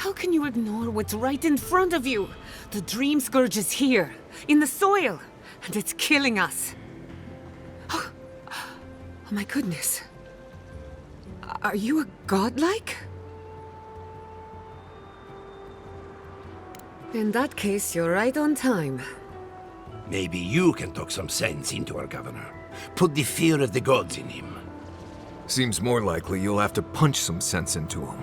How can you ignore what's right in front of you? The Dream Scourge is here, in the soil, and it's killing us. Oh my goodness. Are you a godlike? In that case, you're right on time. Maybe you can talk some sense into our governor. Put the fear of the gods in him. Seems more likely you'll have to punch some sense into him.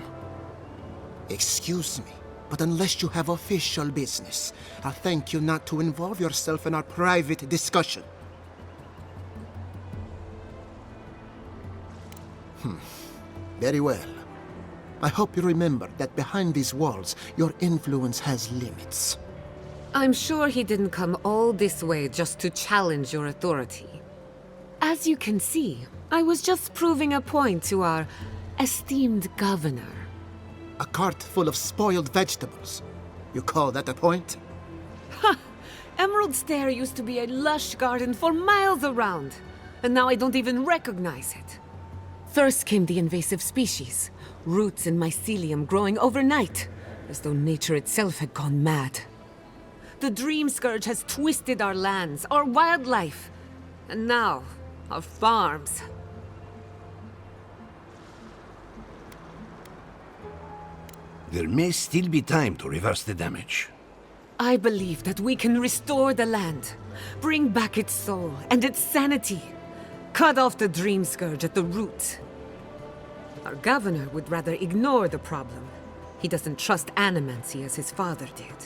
Excuse me, but unless you have official business, I'll thank you not to involve yourself in our private discussion. Very well. I hope you remember that behind these walls, your influence has limits. I'm sure he didn't come all this way just to challenge your authority. As you can see, I was just proving a point to our esteemed governor. A cart full of spoiled vegetables. You call that a point? Ha! Emerald Stair used to be a lush garden for miles around, and now I don't even recognize it. First came the invasive species, roots and mycelium growing overnight, as though nature itself had gone mad. The Dream Scourge has twisted our lands, our wildlife, and now, our farms. There may still be time to reverse the damage. I believe that we can restore the land, bring back its soul and its sanity, cut off the Dream Scourge at the root. Our governor would rather ignore the problem. He doesn't trust animancy as his father did.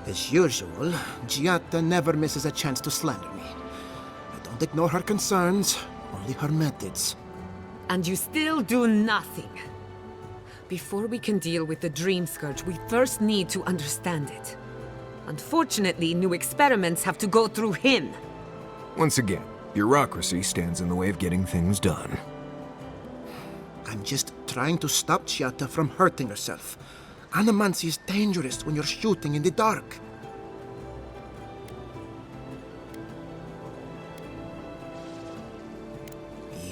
As usual, Giatta never misses a chance to slander me. I don't ignore her concerns, only her methods. And you still do nothing. Before we can deal with the Dream Scourge, we first need to understand it. Unfortunately, new experiments have to go through him. Once again, bureaucracy stands in the way of getting things done. I'm just trying to stop Giatta from hurting herself. Animancy is dangerous when you're shooting in the dark.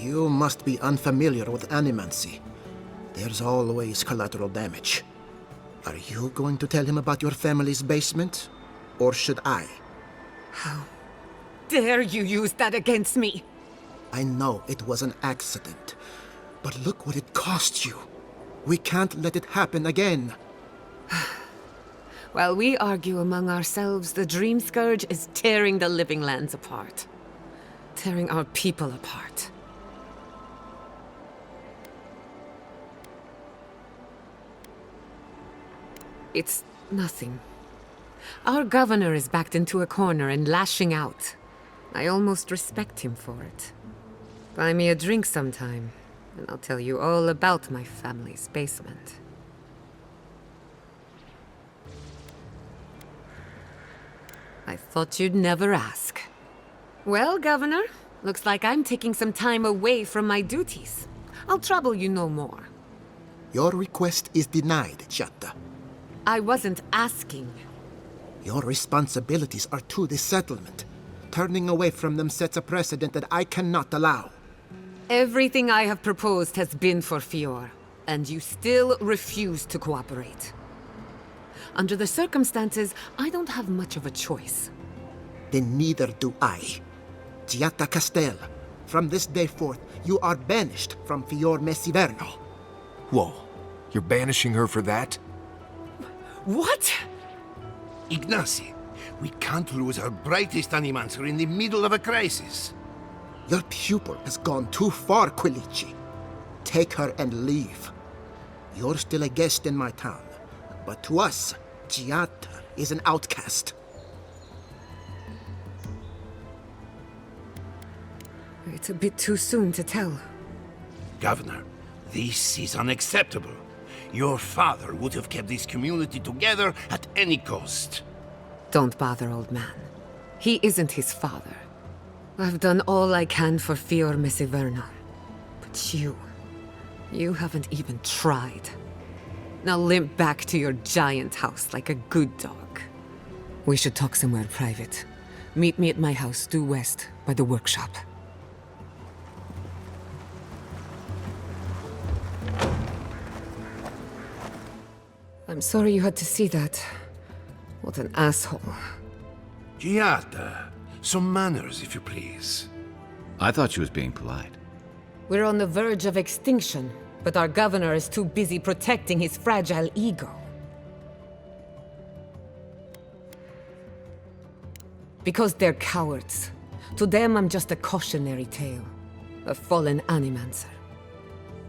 You must be unfamiliar with animancy. There's always collateral damage. Are you going to tell him about your family's basement? Or should I? How dare you use that against me? I know it was an accident, but look what it cost you. We can't let it happen again. While we argue among ourselves, the Dream Scourge is tearing the living lands apart. Tearing our people apart. It's nothing. Our governor is backed into a corner and lashing out. I almost respect him for it. Buy me a drink sometime, and I'll tell you all about my family's basement. I thought you'd never ask. Well, Governor, looks like I'm taking some time away from my duties. I'll trouble you no more. Your request is denied, Giatta. I wasn't asking. Your responsibilities are to the settlement. Turning away from them sets a precedent that I cannot allow. Everything I have proposed has been for Fior, and you still refuse to cooperate. Under the circumstances, I don't have much of a choice. Then neither do I. Giatta Castel, from this day forth, you are banished from Fior Messiverno. Whoa, you're banishing her for that? What? Ignacy, we can't lose our brightest animancer in the middle of a crisis. Your pupil has gone too far, Quilici. Take her and leave. You're still a guest in my town, but to us, Giatta is an outcast. It's a bit too soon to tell. Governor, this is unacceptable. Your father would have kept this community together at any cost. Don't bother, old man. He isn't his father. I've done all I can for Fior Messiverno. But you haven't even tried. Now limp back to your giant house like a good dog. We should talk somewhere private. Meet me at my house due west, by the workshop. I'm sorry you had to see that. What an asshole. Giata, some manners, if you please. I thought she was being polite. We're on the verge of extinction, but our governor is too busy protecting his fragile ego. Because they're cowards. To them, I'm just a cautionary tale. A fallen animancer.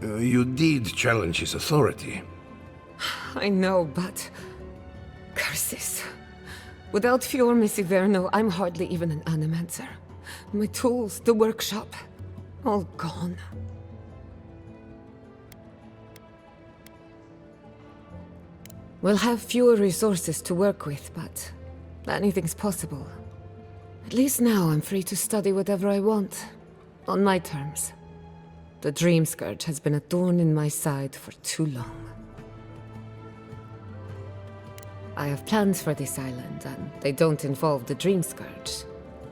You did challenge his authority. I know, but... curses. Without Fior Messiverno, I'm hardly even an animancer. My tools, the workshop, all gone. We'll have fewer resources to work with, but anything's possible. At least now I'm free to study whatever I want, on my terms. The Dream Scourge has been a thorn in my side for too long. I have plans for this island, and they don't involve the Dream Scourge.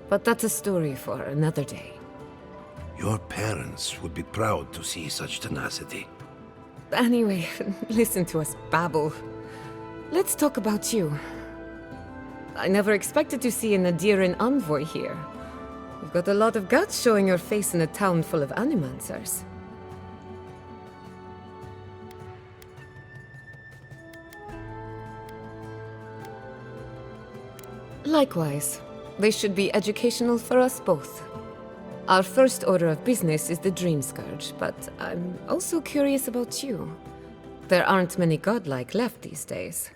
But that's a story for another day. Your parents would be proud to see such tenacity. Anyway, listen to us babble. Let's talk about you. I never expected to see an Adiran envoy here. You've got a lot of guts showing your face in a town full of animancers. Likewise, they should be educational for us both. Our first order of business is the Dream Scourge, but I'm also curious about you. There aren't many godlike left these days.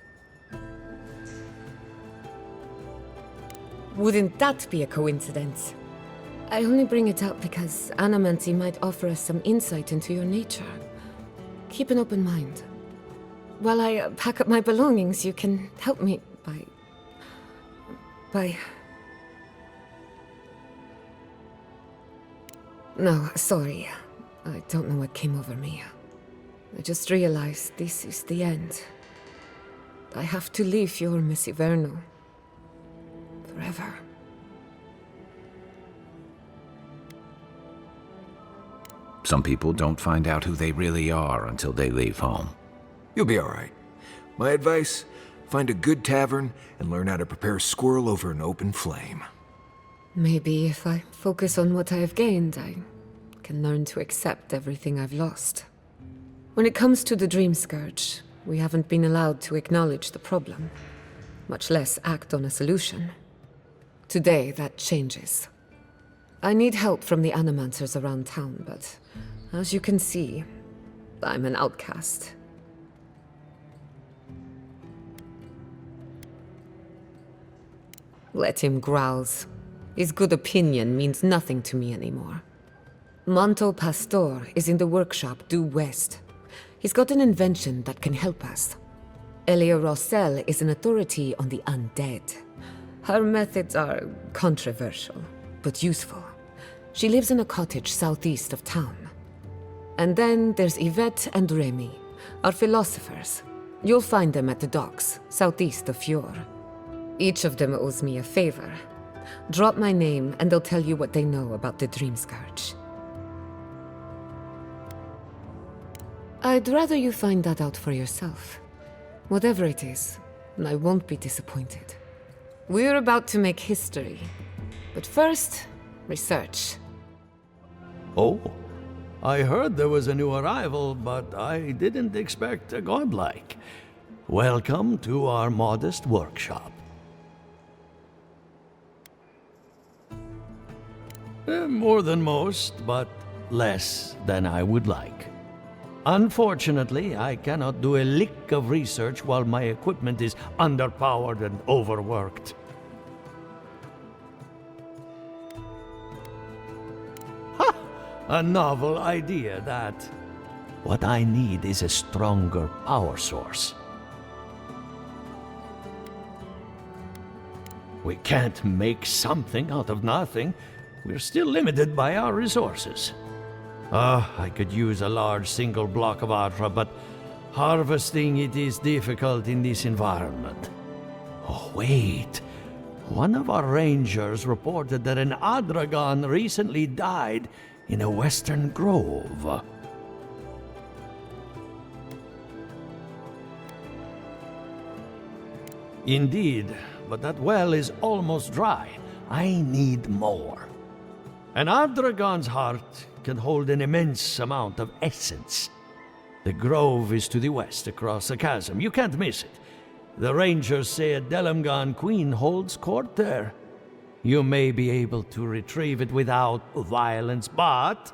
Wouldn't that be a coincidence? I only bring it up because Anamancy might offer us some insight into your nature. Keep an open mind. While I pack up my belongings, you can help me by... No, sorry. I don't know what came over me. I just realized this is the end. I have to leave your Messiverno. Forever. Some people don't find out who they really are until they leave home. You'll be all right. My advice, find a good tavern and learn how to prepare squirrel over an open flame. Maybe if I focus on what I have gained, I can learn to accept everything I've lost. When it comes to the Dream Scourge, we haven't been allowed to acknowledge the problem, much less act on a solution. Today, that changes. I need help from the animancers around town, but as you can see, I'm an outcast. Let him grouse. His good opinion means nothing to me anymore. Manto Pastor is in the workshop due west. He's got an invention that can help us. Elia Rossell is an authority on the undead. Her methods are controversial, but useful. She lives in a cottage southeast of town. And then there's Yvette and Remy, our philosophers. You'll find them at the docks, southeast of Fjord. Each of them owes me a favor. Drop my name and they'll tell you what they know about the Dream Scourge. I'd rather you find that out for yourself. Whatever it is, I won't be disappointed. We're about to make history. But first, research. Oh, I heard there was a new arrival, but I didn't expect a godlike. Welcome to our modest workshop. More than most, but less than I would like. Unfortunately, I cannot do a lick of research while my equipment is underpowered and overworked. Ha! A novel idea, that. What I need is a stronger power source. We can't make something out of nothing. We're still limited by our resources. I could use a large single block of Atra, but harvesting it is difficult in this environment. Oh, wait. One of our rangers reported that an Adragon recently died in a western grove. Indeed, but that well is almost dry. I need more. An Ardragon's heart can hold an immense amount of essence. The grove is to the west, across the chasm. You can't miss it. The rangers say a Delamgon queen holds court there. You may be able to retrieve it without violence, but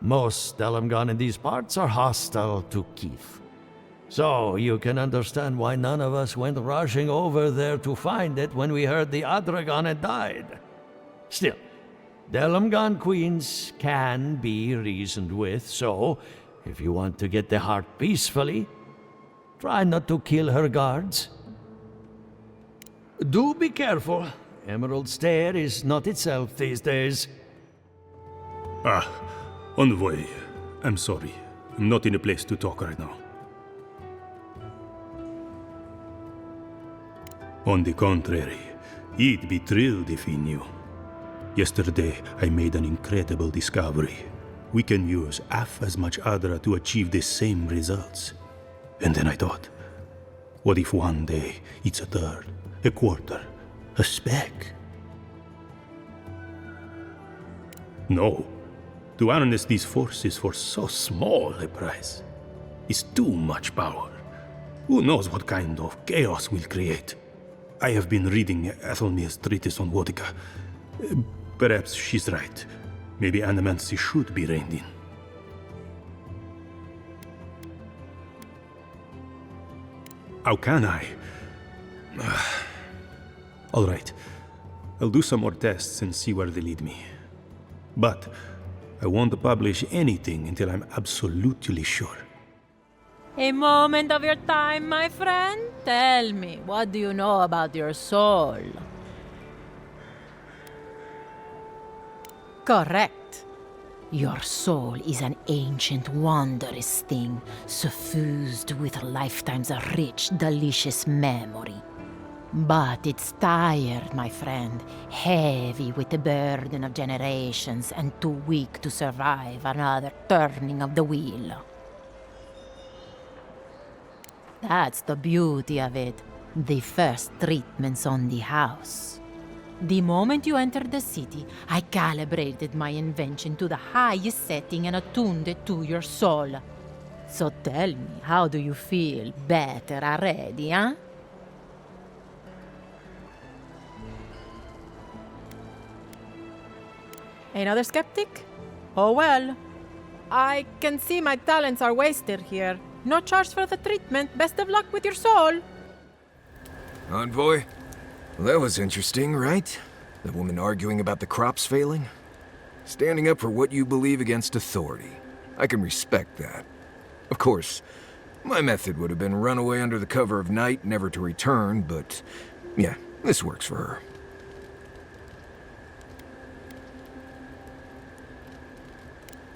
most Delamgon in these parts are hostile to Keith. So you can understand why none of us went rushing over there to find it when we heard the Adragon had died. Still, Delamgon queens can be reasoned with, so if you want to get the heart peacefully, try not to kill her guards. Do be careful. Emerald Stair is not itself these days. Envoy, I'm sorry. I'm not in a place to talk right now. On the contrary, I'd be thrilled if he knew. Yesterday, I made an incredible discovery. We can use half as much Adra to achieve the same results. And then I thought, what if one day it's a third, a quarter, a speck? No. To harness these forces for so small a price is too much power. Who knows what kind of chaos we'll create? I have been reading Athelmir's treatise on Wodica. Perhaps she's right. Maybe Animancy should be reined in. How can I? All right. I'll do some more tests and see where they lead me. But I won't publish anything until I'm absolutely sure. A moment of your time, my friend. Tell me, what do you know about your soul? Correct. Your soul is an ancient, wondrous thing, suffused with lifetimes of rich, delicious memory. But it's tired, my friend, heavy with the burden of generations and too weak to survive another turning of the wheel. That's the beauty of it, the first treatments on the house. The moment you entered the city, I calibrated my invention to the highest setting and attuned it to your soul. So tell me, how do you feel? Better already, huh? Another skeptic? Oh well. I can see my talents are wasted here. No charge for the treatment. Best of luck with your soul. Envoy? Well, that was interesting, right? The woman arguing about the crops failing? Standing up for what you believe against authority. I can respect that. Of course, my method would have been run away under the cover of night, never to return, but yeah, this works for her.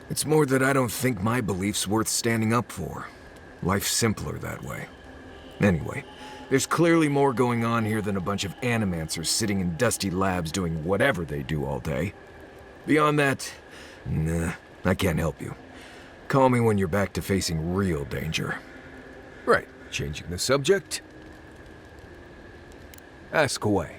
It's more that I don't think my belief's worth standing up for. Life's simpler that way. Anyway, there's clearly more going on here than a bunch of animancers sitting in dusty labs doing whatever they do all day. Beyond that, nah, I can't help you. Call me when you're back to facing real danger. Right, changing the subject. Ask away.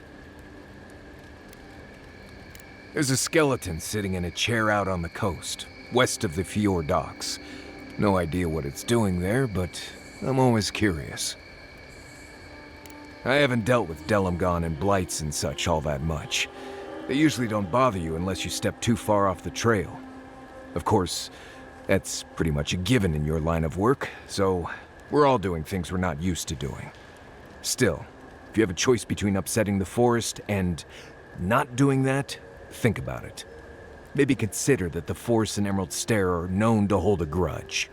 There's a skeleton sitting in a chair out on the coast, west of the Fjord docks. No idea what it's doing there, but I'm always curious. I haven't dealt with Delamgon and blights and such all that much. They usually don't bother you unless you step too far off the trail. Of course, that's pretty much a given in your line of work, so we're all doing things we're not used to doing. Still, if you have a choice between upsetting the forest and not doing that, think about it. Maybe consider that the Forest and Emerald Stair are known to hold a grudge.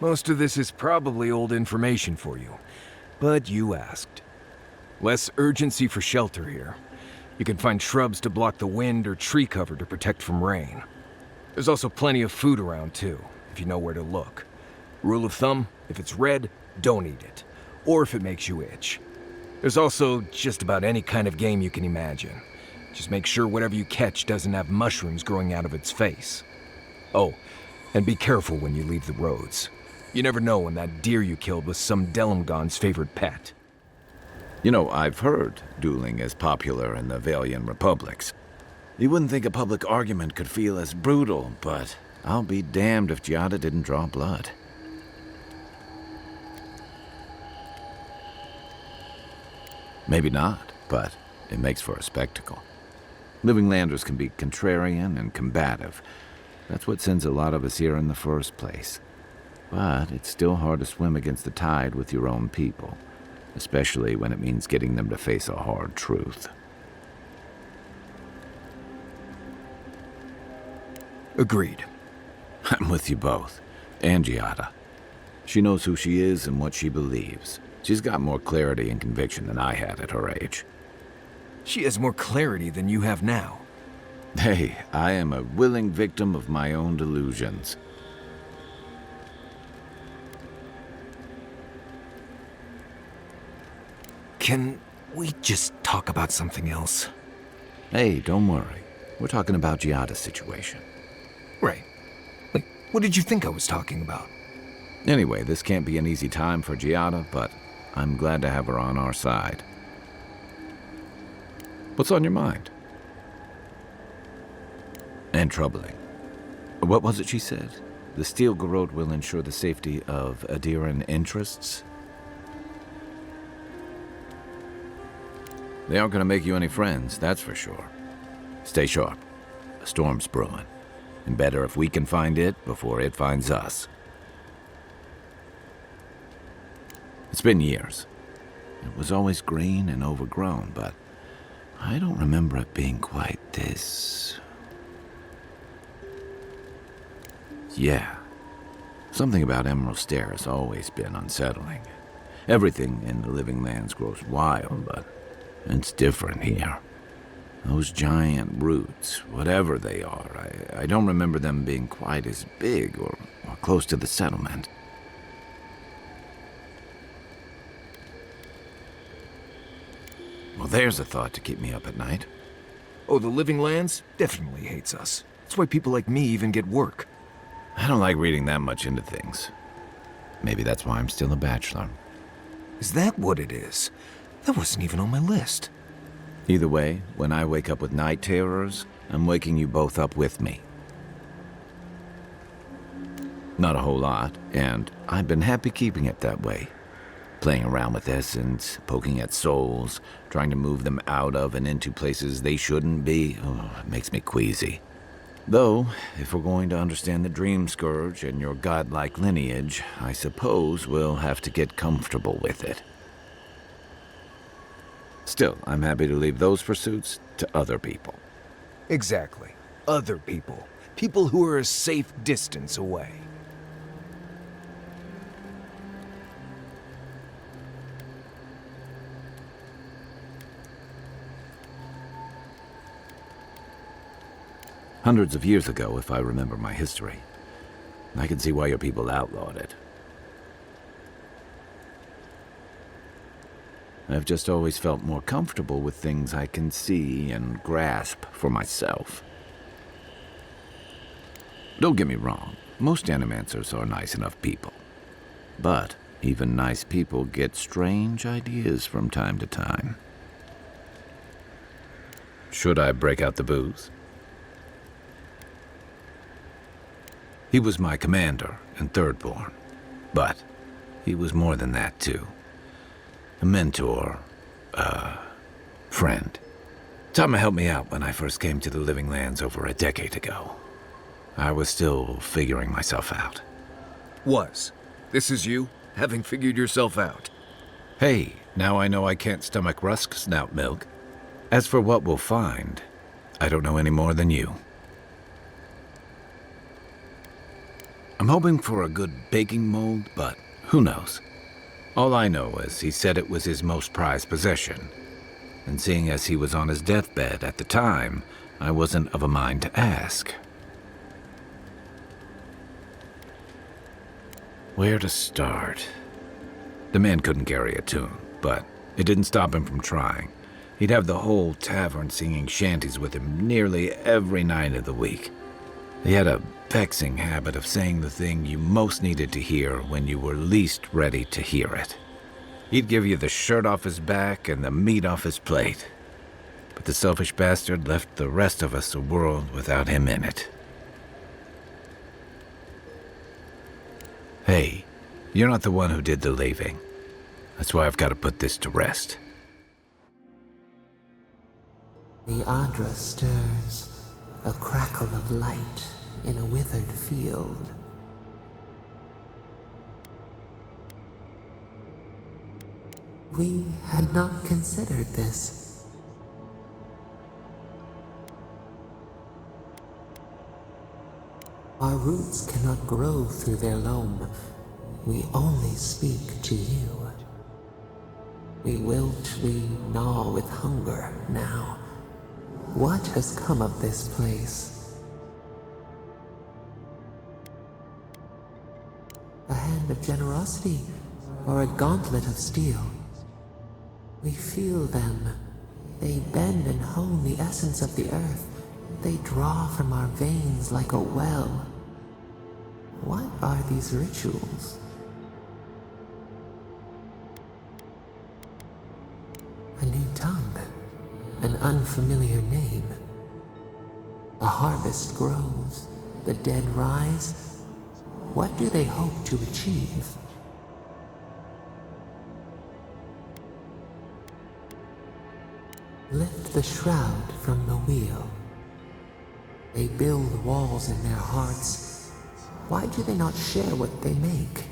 Most of this is probably old information for you, but you asked. Less urgency for shelter here. You can find shrubs to block the wind or tree cover to protect from rain. There's also plenty of food around too, if you know where to look. Rule of thumb, if it's red, don't eat it, or if it makes you itch. There's also just about any kind of game you can imagine. Just make sure whatever you catch doesn't have mushrooms growing out of its face. Oh, and be careful when you leave the roads. You never know when that deer you killed was some Delumgon's favorite pet. You know, I've heard dueling is popular in the Valian republics. You wouldn't think a public argument could feel as brutal, but I'll be damned if Giada didn't draw blood. Maybe not, but it makes for a spectacle. Living Landers can be contrarian and combative. That's what sends a lot of us here in the first place. But it's still hard to swim against the tide with your own people, especially when it means getting them to face a hard truth. Agreed. I'm with you both. And Giada. She knows who she is and what she believes. She's got more clarity and conviction than I had at her age. She has more clarity than you have now. Hey, I am a willing victim of my own delusions. Can we just talk about something else? Hey, don't worry. We're talking about Giada's situation. Right. Like, what did you think I was talking about? Anyway, this can't be an easy time for Giada, but I'm glad to have her on our side. What's on your mind? And troubling. What was it she said? The Steel Garrote will ensure the safety of Adiran interests? They aren't going to make you any friends, that's for sure. Stay sharp. A storm's brewing. And better if we can find it before it finds us. It's been years. It was always green and overgrown, but I don't remember it being quite this... Yeah. Something about Emerald Stair has always been unsettling. Everything in the Living Lands grows wild, but it's different here. Those giant roots, whatever they are, I don't remember them being quite as big or close to the settlement. Well, there's a thought to keep me up at night. Oh, the Living Lands definitely hates us. That's why people like me even get work. I don't like reading that much into things. Maybe that's why I'm still a bachelor. Is that what it is? That wasn't even on my list. Either way, when I wake up with night terrors, I'm waking you both up with me. Not a whole lot, and I've been happy keeping it that way. Playing around with essence, poking at souls, trying to move them out of and into places they shouldn't be, it makes me queasy. Though, if we're going to understand the Dream Scourge and your godlike lineage, I suppose we'll have to get comfortable with it. Still, I'm happy to leave those pursuits to other people. Exactly. Other people. People who are a safe distance away. Hundreds of years ago, if I remember my history. I can see why your people outlawed it. I've just always felt more comfortable with things I can see and grasp for myself. Don't get me wrong, most animancers are nice enough people. But even nice people get strange ideas from time to time. Should I break out the booze? He was my commander and thirdborn, but he was more than that too. A mentor, friend. Tama helped me out when I first came to the Living Lands over a decade ago. I was still figuring myself out. Was. This is you, having figured yourself out. Hey, now I know I can't stomach rusk snout milk. As for what we'll find, I don't know any more than you. I'm hoping for a good baking mold, but who knows? All I know is he said it was his most prized possession. And seeing as he was on his deathbed at the time, I wasn't of a mind to ask. Where to start? The man couldn't carry a tune, but it didn't stop him from trying. He'd have the whole tavern singing shanties with him nearly every night of the week. He had a vexing habit of saying the thing you most needed to hear when you were least ready to hear it. He'd give you the shirt off his back and the meat off his plate. But the selfish bastard left the rest of us a world without him in it. Hey, you're not the one who did the leaving. That's why I've got to put this to rest. The Adra stirs, a crackle of light in a withered field. We had not considered this. Our roots cannot grow through their loam. We only speak to you. We wilt, we gnaw with hunger now. What has come of this place? A hand of generosity or a gauntlet of steel? We feel them. They bend and hone the essence of the earth. They draw from our veins like a well. What are these rituals? A new tongue, an unfamiliar name. A harvest grows, the dead rise. What do they hope to achieve? Lift the shroud from the wheel. They build walls in their hearts. Why do they not share what they make?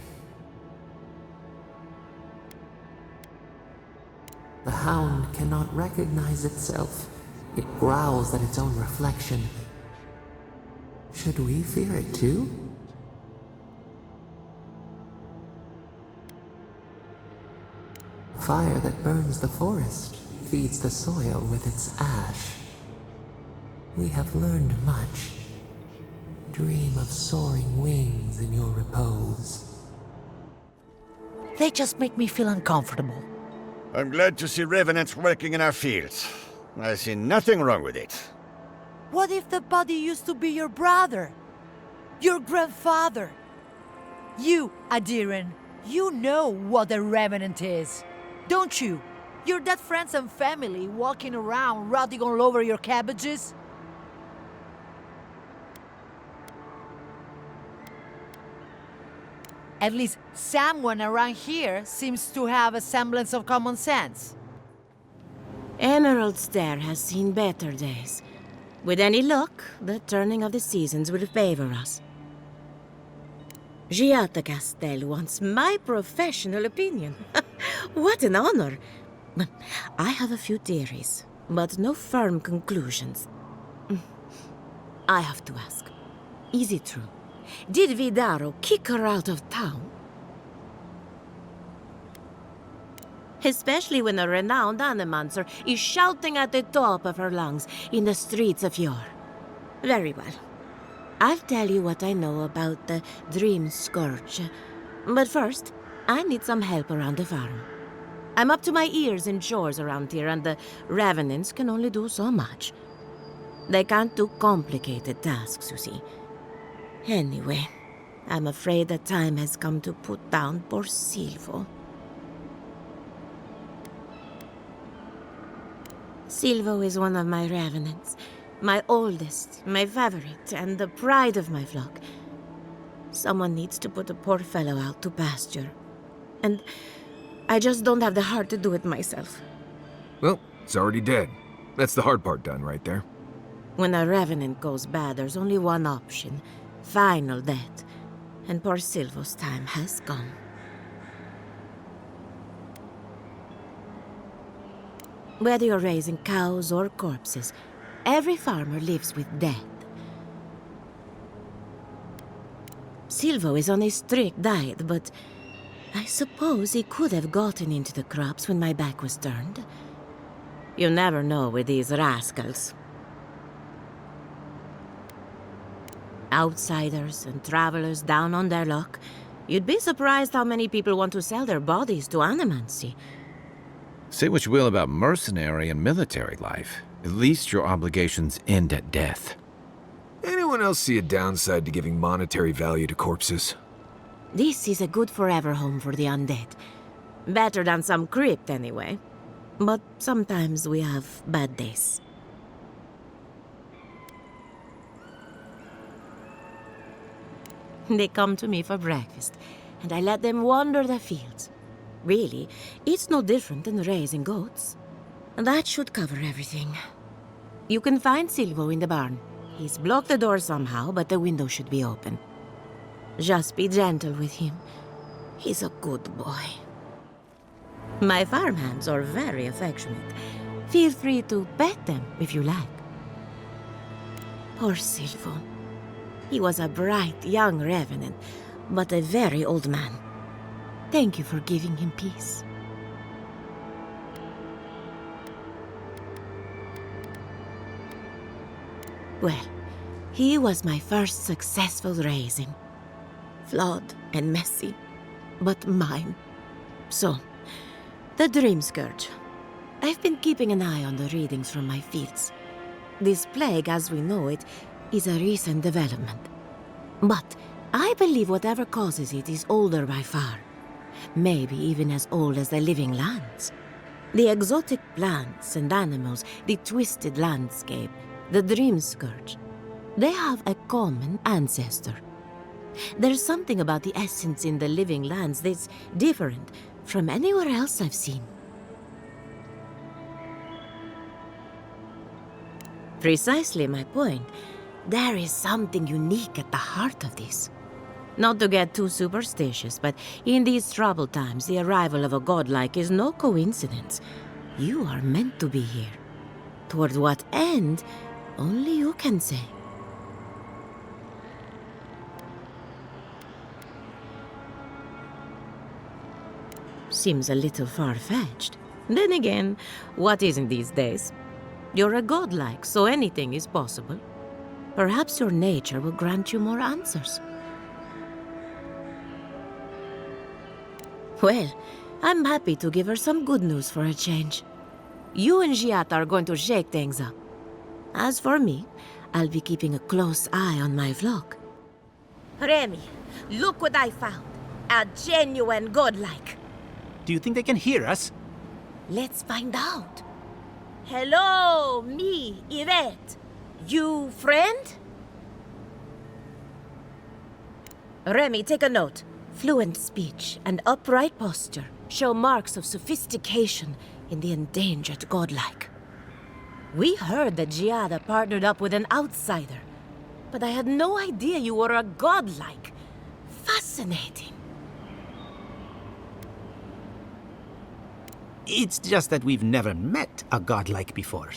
The hound cannot recognize itself. It growls at its own reflection. Should we fear it too? Fire that burns the forest feeds the soil with its ash. We have learned much. Dream of soaring wings in your repose. They just make me feel uncomfortable. I'm glad to see revenants working in our fields. I see nothing wrong with it. What if the body used to be your brother? Your grandfather? You, Adiran, you know what a revenant is, don't you? Your dead friends and family walking around rotting all over your cabbages? At least someone around here seems to have a semblance of common sense. Emerald Stair has seen better days. With any luck, the turning of the seasons will favor us. Giatta Castel wants my professional opinion. What an honor! I have a few theories, but no firm conclusions. I have to ask, is it true? Did Vidaro kick her out of town? Especially when a renowned animancer is shouting at the top of her lungs in the streets of Yor. Very well. I'll tell you what I know about the Dream Scourge. But first, I need some help around the farm. I'm up to my ears in chores around here, and the Revenants can only do so much. They can't do complicated tasks, you see. Anyway, I'm afraid the time has come to put down poor Silvo. Silvo is one of my revenants, my oldest, my favorite, and the pride of my flock. Someone needs to put the poor fellow out to pasture. And I just don't have the heart to do it myself. Well, it's already dead. That's the hard part done right there. When a revenant goes bad, there's only one option. Final death. And poor Silvo's time has come. Whether you're raising cows or corpses, every farmer lives with death. Silvo is on a strict diet, but I suppose he could have gotten into the crops when my back was turned. You never know with these rascals. Outsiders and travelers down on their luck. You'd be surprised how many people want to sell their bodies to animancy. Say what you will about mercenary and military life. At least your obligations end at death. Anyone anyone else see a downside to giving monetary value to corpses? This is a good forever home for the undead. Better than some crypt, anyway. But sometimes we have bad days. They come to me for breakfast, and I let them wander the fields. Really, it's no different than raising goats. That should cover everything. You can find Silvo in the barn. He's blocked the door somehow, but the window should be open. Just be gentle with him. He's a good boy. My farmhands are very affectionate. Feel free to pet them if you like. Poor Silvo. He was a bright young revenant, but a very old man. Thank you for giving him peace. Well, he was my first successful raising. Flawed and messy, but mine. So, the Dream Scourge. I've been keeping an eye on the readings from my fields. This plague, as we know it, is a recent development. But I believe whatever causes it is older by far. Maybe even as old as the living lands. The exotic plants and animals, the twisted landscape, the Dream Scourge. They have a common ancestor. There's something about the essence in the living lands that's different from anywhere else I've seen. Precisely my point. There is something unique at the heart of this. Not to get too superstitious, but in these troubled times, the arrival of a godlike is no coincidence. You are meant to be here. Toward what end, only you can say. Seems a little far-fetched. Then again, what isn't these days? You're a godlike, so anything is possible. Perhaps your nature will grant you more answers. Well, I'm happy to give her some good news for a change. You and Giat are going to shake things up. As for me, I'll be keeping a close eye on my flock. Remy, look what I found. A genuine godlike. Do you think they can hear us? Let's find out. Hello, me, Yvette. You friend? Remy, take a note. Fluent speech and upright posture show marks of sophistication in the endangered godlike. We heard that Giada partnered up with an outsider, but I had no idea you were a godlike. Fascinating. It's just that we've never met a godlike before.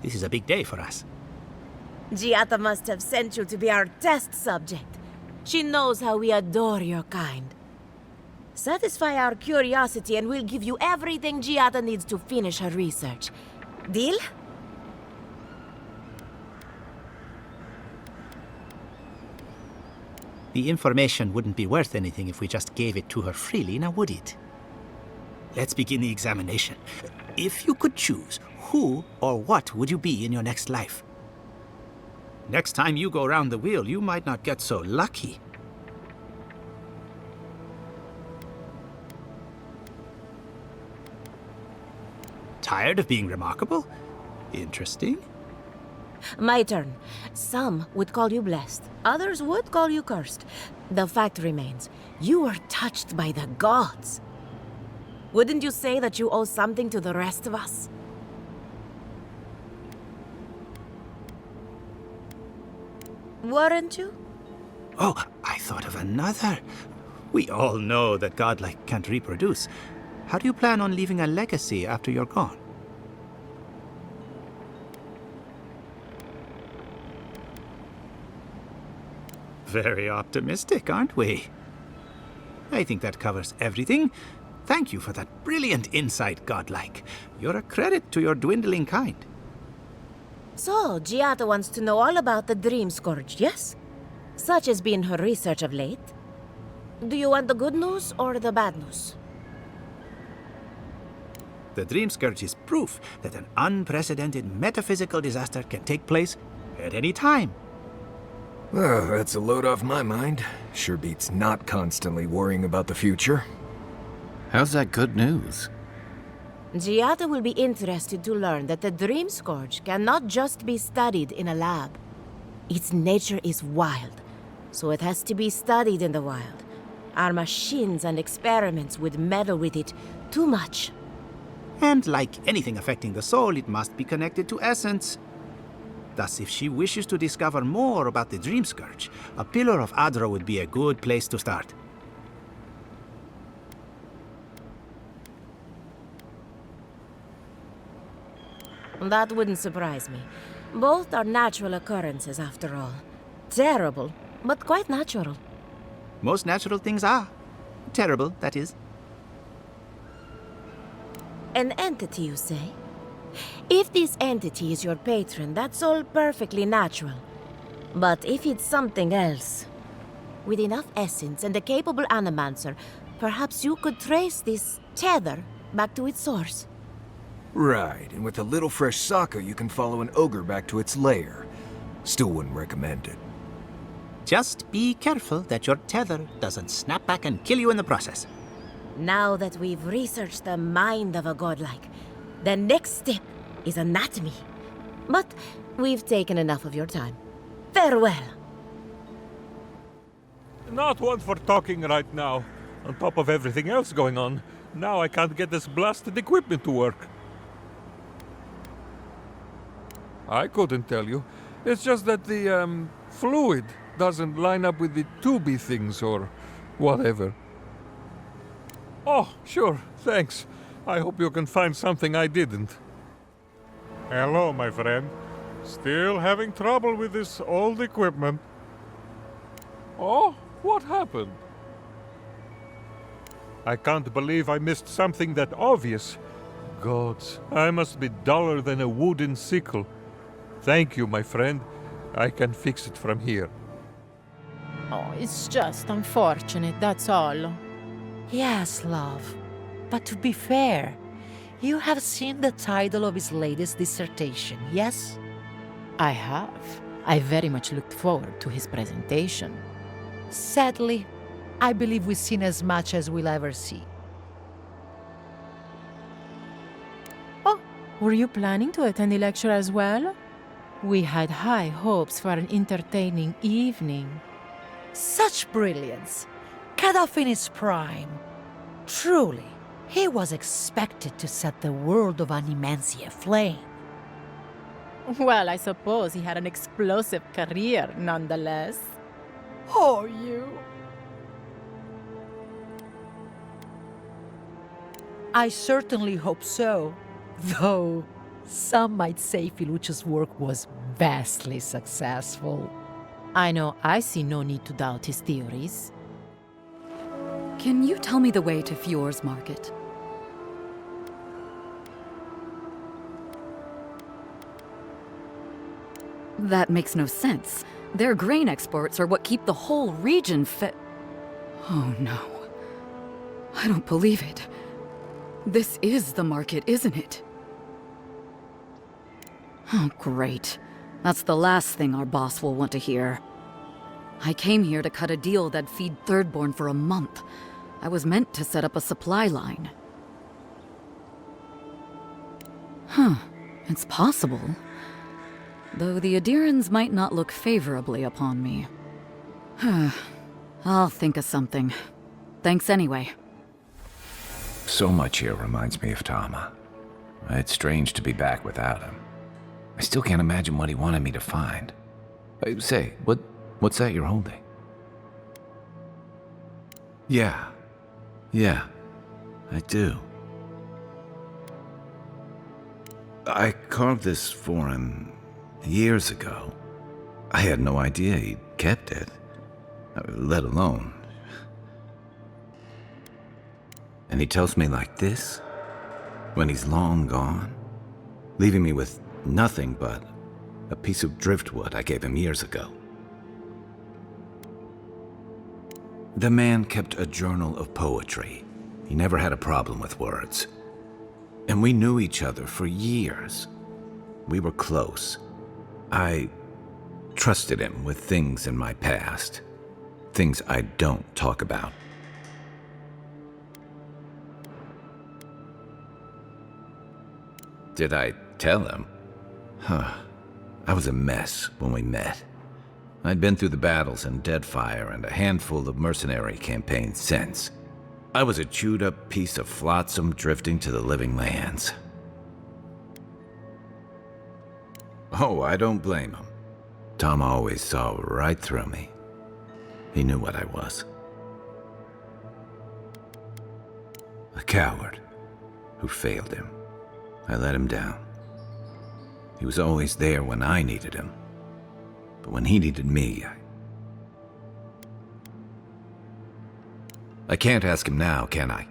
This is a big day for us. Giata must have sent you to be our test subject. She knows how we adore your kind. Satisfy our curiosity and we'll give you everything Giata needs to finish her research. Deal? The information wouldn't be worth anything if we just gave it to her freely, now would it? Let's begin the examination. If you could choose, who or what would you be in your next life? Next time you go around the wheel, you might not get so lucky. Tired of being remarkable? Interesting. My turn. Some would call you blessed. Others would call you cursed. The fact remains, you were touched by the gods. Wouldn't you say that you owe something to the rest of us? Weren't you? Oh, I thought of another. We all know that godlike can't reproduce. How do you plan on leaving a legacy after you're gone? Very optimistic, aren't we? I think that covers everything. Thank you for that brilliant insight, godlike. You're a credit to your dwindling kind. So, Giata wants to know all about the Dream Scourge, yes? Such has been her research of late. Do you want the good news or the bad news? The Dream Scourge is proof that an unprecedented metaphysical disaster can take place at any time. Well, that's a load off my mind. Sure beats not constantly worrying about the future. How's that good news? Giada will be interested to learn that the Dream Scourge cannot just be studied in a lab. Its nature is wild, so it has to be studied in the wild. Our machines and experiments would meddle with it too much. And like anything affecting the soul, it must be connected to essence. Thus, if she wishes to discover more about the Dream Scourge, a Pillar of Adra would be a good place to start. That wouldn't surprise me. Both are natural occurrences, after all. Terrible, but quite natural. Most natural things are. Terrible, that is. An entity, you say? If this entity is your patron, that's all perfectly natural. But if it's something else, with enough essence and a capable animancer, perhaps you could trace this tether back to its source. Right, and with a little fresh sake, you can follow an ogre back to its lair. Still wouldn't recommend it. Just be careful that your tether doesn't snap back and kill you in the process. Now that we've researched the mind of a godlike, the next step is anatomy. But we've taken enough of your time. Farewell. Not one for talking right now. On top of everything else going on, now I can't get this blasted equipment to work. I couldn't tell you. It's just that the, fluid doesn't line up with the tubey things or whatever. Oh, sure, thanks. I hope you can find something I didn't. Hello, my friend. Still having trouble with this old equipment. Oh, what happened? I can't believe I missed something that obvious. Gods, I must be duller than a wooden sickle. Thank you, my friend. I can fix it from here. Oh, it's just unfortunate, that's all. Yes, love. But to be fair, you have seen the title of his latest dissertation, yes? I have. I very much looked forward to his presentation. Sadly, I believe we've seen as much as we'll ever see. Oh, were you planning to attend the lecture as well? We had high hopes for an entertaining evening. Such brilliance! Cut in his prime. Truly, he was expected to set the world of Animancy aflame. Well, I suppose he had an explosive career, nonetheless. Oh, you! I certainly hope so, though some might say Filucci's work was vastly successful. I know I see no need to doubt his theories. Can you tell me the way to Fior's market? That makes no sense. Their grain exports are what keep the whole region fed. Oh no. I don't believe it. This is the market, isn't it? Oh, great. That's the last thing our boss will want to hear. I came here to cut a deal that'd feed Thirdborn for a month. I was meant to set up a supply line. Huh. It's possible. Though the Adirans might not look favorably upon me. I'll think of something. Thanks anyway. So much here reminds me of Tama. It's strange to be back without him. I still can't imagine what he wanted me to find. Say, what's that you're holding? Yeah, I do. I carved this for him years ago. I had no idea he'd kept it, let alone. And he tells me like this, when he's long gone, leaving me with nothing but a piece of driftwood I gave him years ago. The man kept a journal of poetry. He never had a problem with words. And we knew each other for years. We were close. I trusted him with things in my past. Things I don't talk about. Did I tell him? I was a mess when we met. I'd been through the battles in Deadfire and a handful of mercenary campaigns since. I was a chewed-up piece of flotsam drifting to the living lands. Oh, I don't blame him. Tom always saw right through me. He knew what I was. A coward who failed him. I let him down. He was always there when I needed him. But when he needed me, I can't ask him now, can I?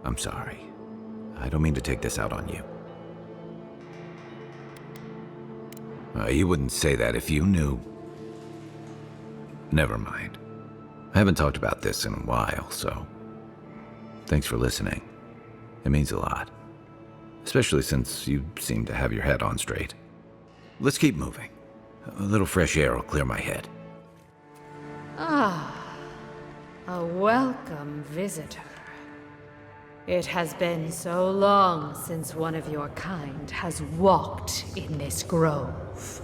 I'm sorry. I don't mean to take this out on you. You wouldn't say that if you knew. Never mind. I haven't talked about this in a while, so thanks for listening. It means a lot. Especially since you seem to have your head on straight. Let's keep moving. A little fresh air will clear my head. Ah, a welcome visitor. It has been so long since one of your kind has walked in this grove.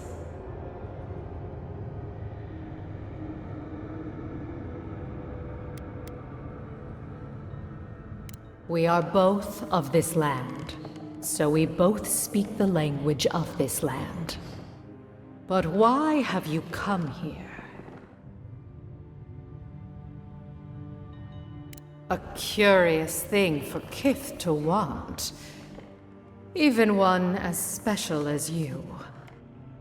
We are both of this land, so we both speak the language of this land. But why have you come here? A curious thing for Kith to want. Even one as special as you.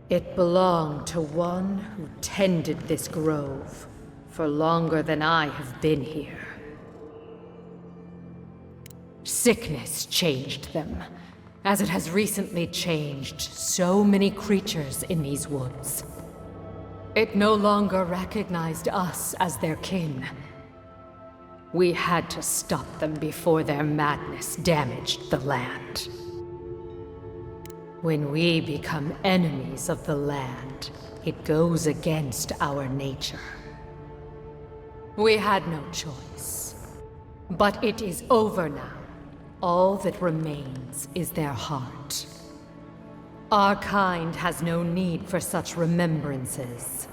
It belonged to one who tended this grove for longer than I have been here. Sickness changed them, as it has recently changed so many creatures in these woods. It no longer recognized us as their kin. We had to stop them before their madness damaged the land. When we become enemies of the land, it goes against our nature. We had no choice. But it is over now. All that remains is their heart. Our kind has no need for such remembrances.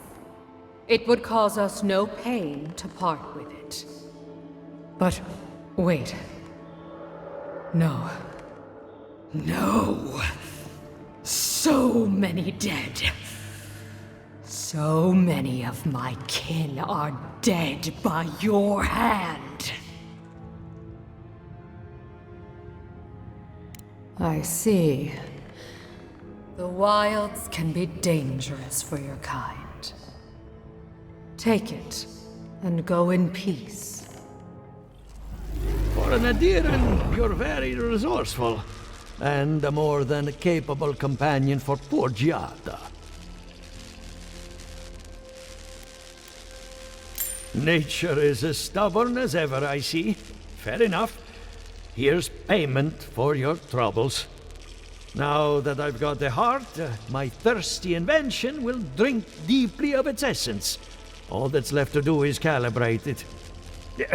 It would cause us no pain to part with it. But wait. No. No. So many dead. So many of my kin are dead by your hand. I see. The wilds can be dangerous for your kind. Take it, and go in peace. For an Adiran, you're very resourceful, and a more than capable companion for poor Giada. Nature is as stubborn as ever, I see. Fair enough. Here's payment for your troubles. Now that I've got the heart, my thirsty invention will drink deeply of its essence. All that's left to do is calibrate it.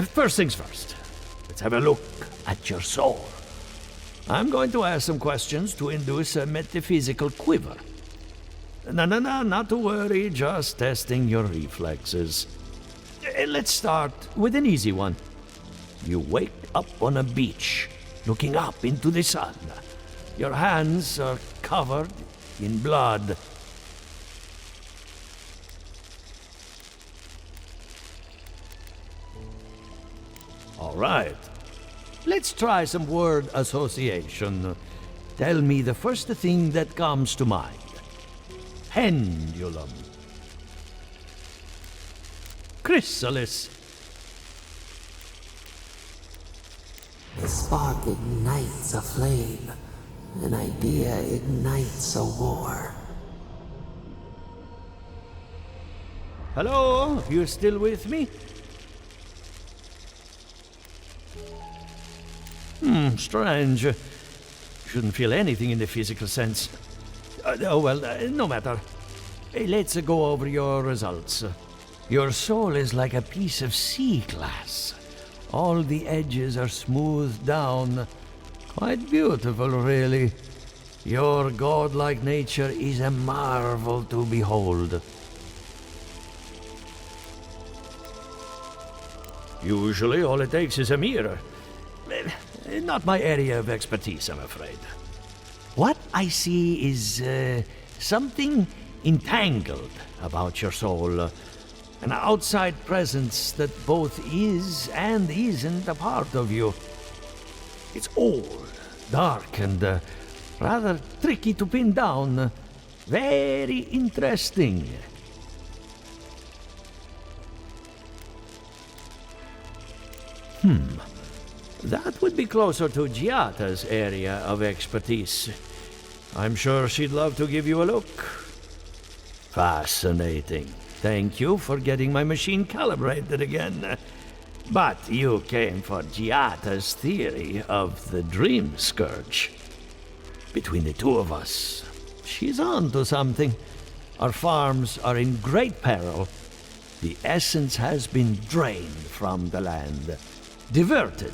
First things first. Let's have a look at your soul. I'm going to ask some questions to induce a metaphysical quiver. No, not to worry, just testing your reflexes. Let's start with an easy one. You wake up on a beach, looking up into the sun. Your hands are covered in blood. All right. Let's try some word association. Tell me the first thing that comes to mind. Pendulum. Chrysalis. The spark ignites a flame. An idea ignites a war. Hello? You still with me? Strange. Shouldn't feel anything in the physical sense. No matter. let's go over your results. Your soul is like a piece of sea glass. All the edges are smoothed down. Quite beautiful, really. Your godlike nature is a marvel to behold. Usually, all it takes is a mirror. Not my area of expertise, I'm afraid. What I see is something entangled about your soul. An outside presence that both is and isn't a part of you. It's old, dark, and rather tricky to pin down. Very interesting. That would be closer to Giata's area of expertise. I'm sure she'd love to give you a look. Fascinating. Thank you for getting my machine calibrated again. But you came for Giata's theory of the Dream Scourge. Between the two of us, she's on to something. Our farms are in great peril. The essence has been drained from the land. Diverted,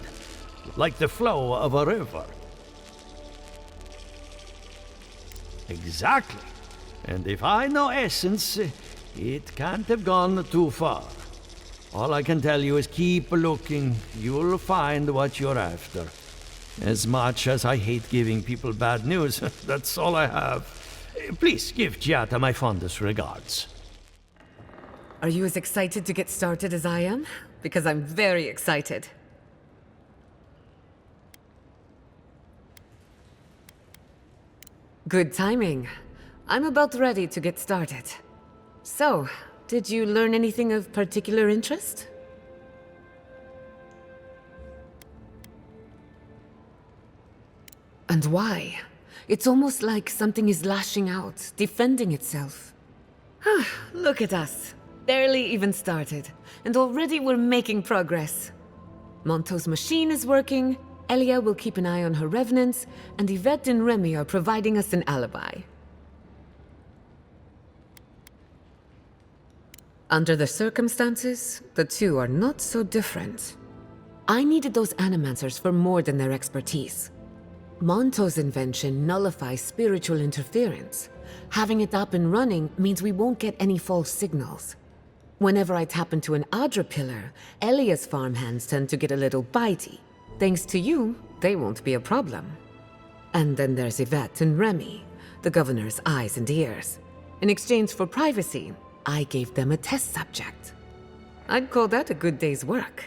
like the flow of a river. Exactly. And if I know essence, it can't have gone too far. All I can tell you is keep looking. You'll find what you're after. As much as I hate giving people bad news, that's all I have. Please give Giata my fondest regards. Are you as excited to get started as I am? Because I'm very excited. Good timing. I'm about ready to get started. So, did you learn anything of particular interest? And why? It's almost like something is lashing out, defending itself. Look at us. Barely even started, and already we're making progress. Monto's machine is working, Elia will keep an eye on her revenants, and Yvette and Remy are providing us an alibi. Under the circumstances, the two are not so different. I needed those animancers for more than their expertise. Monto's invention nullifies spiritual interference. Having it up and running means we won't get any false signals. Whenever I tap into an Adra pillar, Elia's farmhands tend to get a little bitey. Thanks to you, they won't be a problem. And then there's Yvette and Remy, the governor's eyes and ears. In exchange for privacy, I gave them a test subject. I'd call that a good day's work.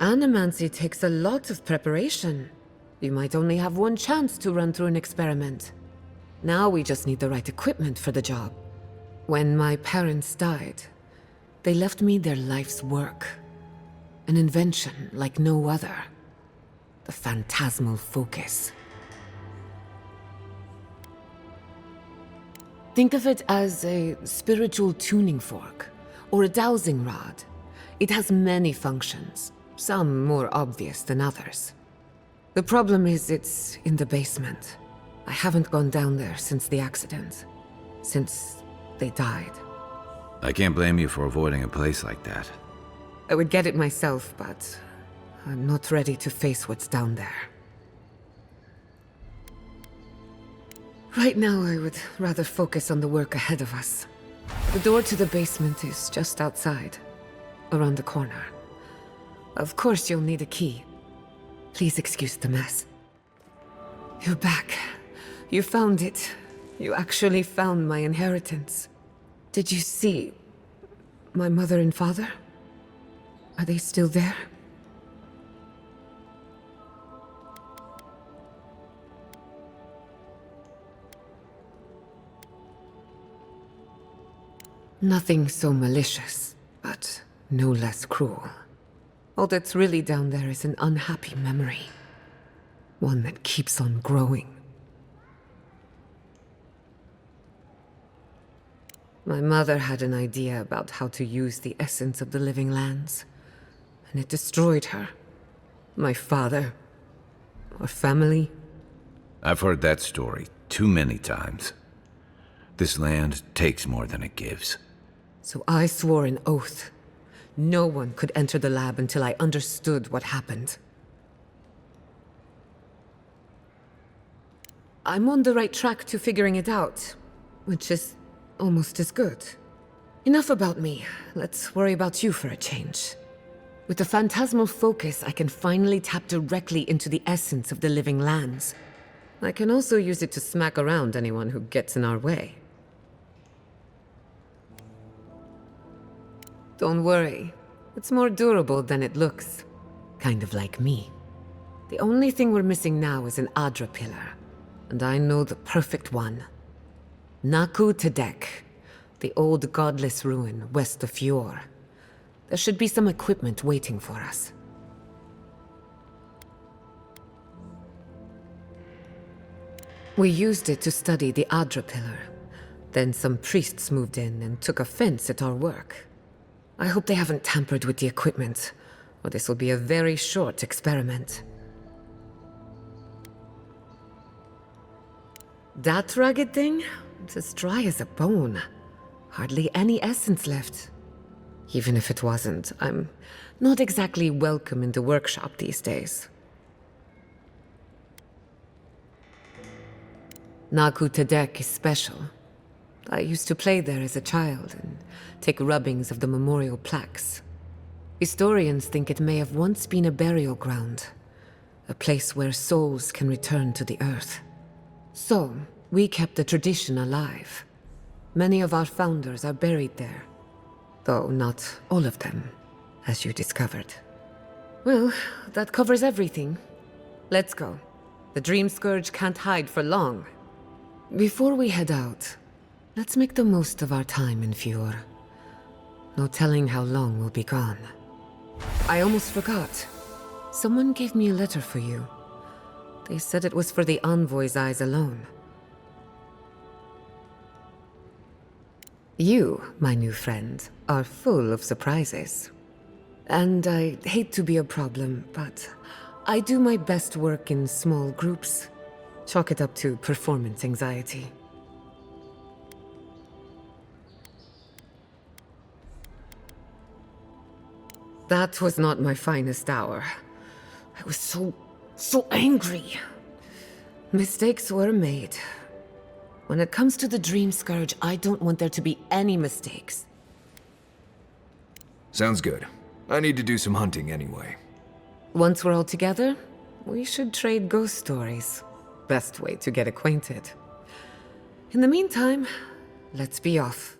Animancy takes a lot of preparation. You might only have one chance to run through an experiment. Now we just need the right equipment for the job. When my parents died, they left me their life's work. An invention like no other. The phantasmal focus. Think of it as a spiritual tuning fork, or a dowsing rod. It has many functions, some more obvious than others. The problem is it's in the basement. I haven't gone down there since the accident. Since they died. I can't blame you for avoiding a place like that. I would get it myself, but I'm not ready to face what's down there. Right now, I would rather focus on the work ahead of us. The door to the basement is just outside, around the corner. Of course, you'll need a key. Please excuse the mess. You're back. You found it. You actually found my inheritance. Did you see my mother and father? Are they still there? Nothing so malicious, but no less cruel. All that's really down there is an unhappy memory. One that keeps on growing. My mother had an idea about how to use the essence of the living lands, and it destroyed her. My father... or family. I've heard that story too many times. This land takes more than it gives. So I swore an oath. No one could enter the lab until I understood what happened. I'm on the right track to figuring it out, which is almost as good. Enough about me. Let's worry about you for a change. With the phantasmal focus, I can finally tap directly into the essence of the living lands. I can also use it to smack around anyone who gets in our way. Don't worry. It's more durable than it looks. Kind of like me. The only thing we're missing now is an Adra pillar. And I know the perfect one. Naku Tedek, the old godless ruin west of Fjord. There should be some equipment waiting for us. We used it to study the Adra pillar. Then some priests moved in and took offense at our work. I hope they haven't tampered with the equipment, or this will be a very short experiment. That rugged thing? It's as dry as a bone. Hardly any essence left. Even if it wasn't, I'm not exactly welcome in the workshop these days. Naku Tedek is special. I used to play there as a child and take rubbings of the memorial plaques. Historians think it may have once been a burial ground, a place where souls can return to the earth. So, we kept the tradition alive. Many of our founders are buried there, though not all of them, as you discovered. Well, that covers everything. Let's go. The Dream Scourge can't hide for long. Before we head out, let's make the most of our time in Fjord. No telling how long we'll be gone. I almost forgot. Someone gave me a letter for you. They said it was for the Envoy's eyes alone. You, my new friend, are full of surprises. And I hate to be a problem, but I do my best work in small groups. Chalk it up to performance anxiety. That was not my finest hour. I was so angry. Mistakes were made. When it comes to the Dream Scourge, I don't want there to be any mistakes. Sounds good. I need to do some hunting anyway. Once we're all together, we should trade ghost stories. Best way to get acquainted. In the meantime, let's be off.